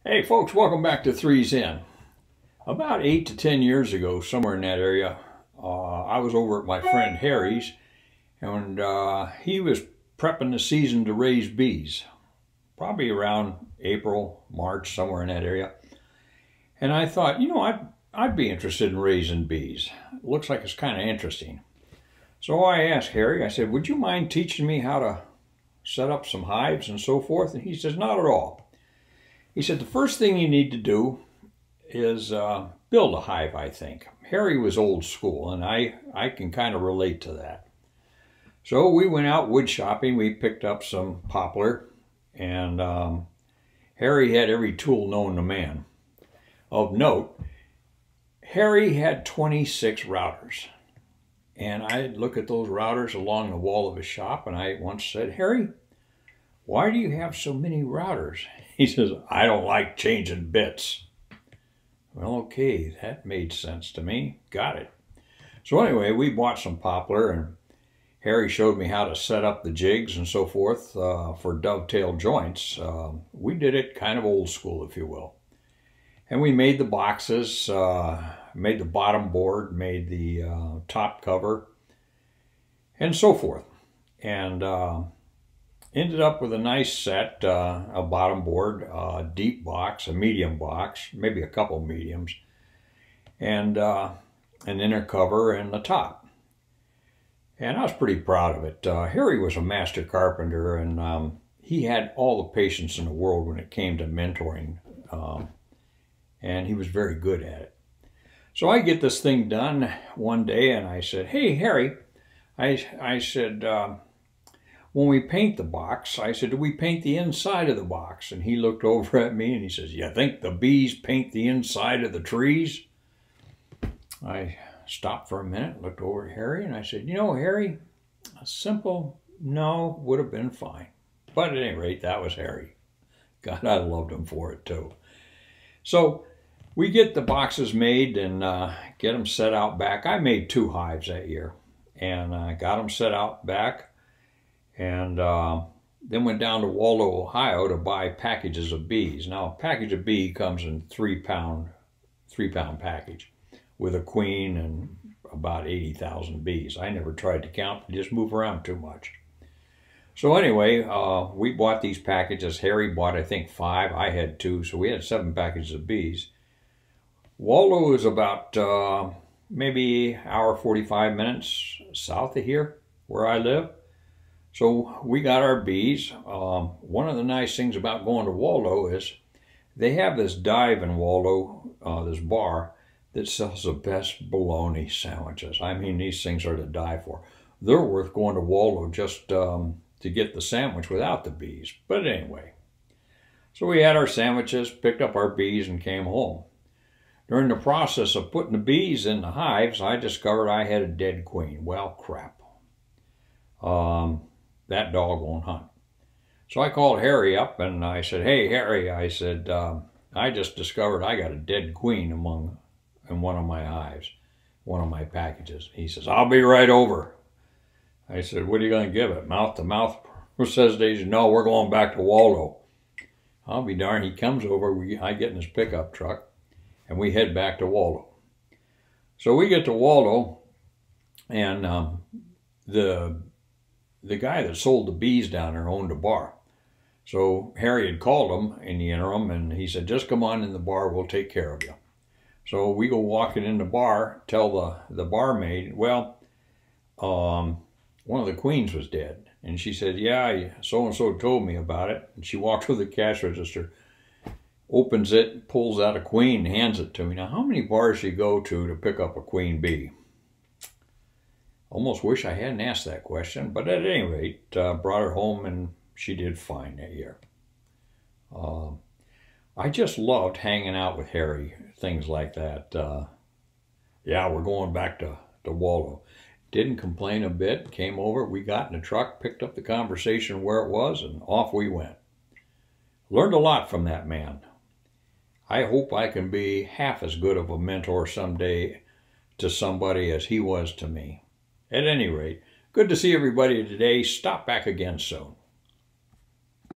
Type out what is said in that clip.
Hey folks, welcome back to Three's In. About 8 to 10 years ago, somewhere in that area, I was over at my friend Harry's, and he was prepping the season to raise bees, probably around April, March, somewhere in that area. And I thought, I'd be interested in raising bees. It looks like it's kind of interesting. So I asked Harry, I said, would you mind teaching me how to set up some hives and so forth? And he says, not at all. He said, the first thing you need to do is build a hive, I think. Harry was old school, and I can kind of relate to that. So we went out wood shopping. We picked up some poplar, and Harry had every tool known to man. Of note, Harry had 26 routers. And I look at those routers along the wall of his shop, and I once said, Harry, why do you have so many routers? He says, I don't like changing bits. Well, okay, that made sense to me. Got it. So anyway, we bought some poplar, and Harry showed me how to set up the jigs and so forth for dovetail joints. We did it kind of old school, if you will. And we made the boxes, made the bottom board, made the top cover, and so forth. And ended up with a nice set, a bottom board, a deep box, a medium box, maybe a couple mediums, and an inner cover and the top. And I was pretty proud of it. Harry was a master carpenter, and he had all the patience in the world when it came to mentoring, and he was very good at it. So I get this thing done one day, and I said, hey, Harry, I said, when we paint the box, I said, do we paint the inside of the box? And he looked over at me and he says, you think the bees paint the inside of the trees? I stopped for a minute, looked over at Harry, and I said, Harry, a simple no would have been fine. But at any rate, that was Harry. God, I loved him for it too. So we get the boxes made and get them set out back. I made 2 hives that year, and got them set out back. And then went down to Waldo, Ohio to buy packages of bees. Now, a package of bee comes in 3-pound package with a queen and about 80,000 bees. I never tried to count, they just move around too much. So anyway, we bought these packages. Harry bought, I think, 5. I had 2, so we had 7 packages of bees. Waldo is about maybe an hour 45 minutes south of here, where I live. So we got our bees. One of the nice things about going to Waldo is they have this dive in Waldo, this bar, that sells the best bologna sandwiches. I mean, these things are to die for. They're worth going to Waldo just to get the sandwich without the bees. But anyway, so we had our sandwiches, picked up our bees, and came home. During the process of putting the bees in the hives, I discovered I had a dead queen. Well, crap. That dog won't hunt. So I called Harry up and I said, hey, Harry, I said, I just discovered I got a dead queen in one of my hives, one of my packages. He says, I'll be right over. I said, what are you going to give it? Mouth to mouth? Says Daisy, no, we're going back to Waldo. I'll be darned. He comes over, I get in his pickup truck, and we head back to Waldo. So we get to Waldo, and the guy that sold the bees down there owned a bar. So Harry had called him in the interim, and he said, just come on in the bar, we'll take care of you. So we go walking in the bar, tell the barmaid, well, one of the queens was dead. And she said, yeah, so-and-so told me about it. And she walked to the cash register, opens it, pulls out a queen, hands it to me. Now, how many bars do you go to pick up a queen bee? Almost wish I hadn't asked that question, but at any rate, brought her home and she did fine that year. I just loved hanging out with Harry, things like that. Yeah, we're going back to Waldo. Didn't complain a bit, came over, we got in the truck, picked up the conversation where it was, and off we went. Learned a lot from that man. I hope I can be half as good of a mentor someday to somebody as he was to me. At any rate, good to see everybody today. Stop back again soon.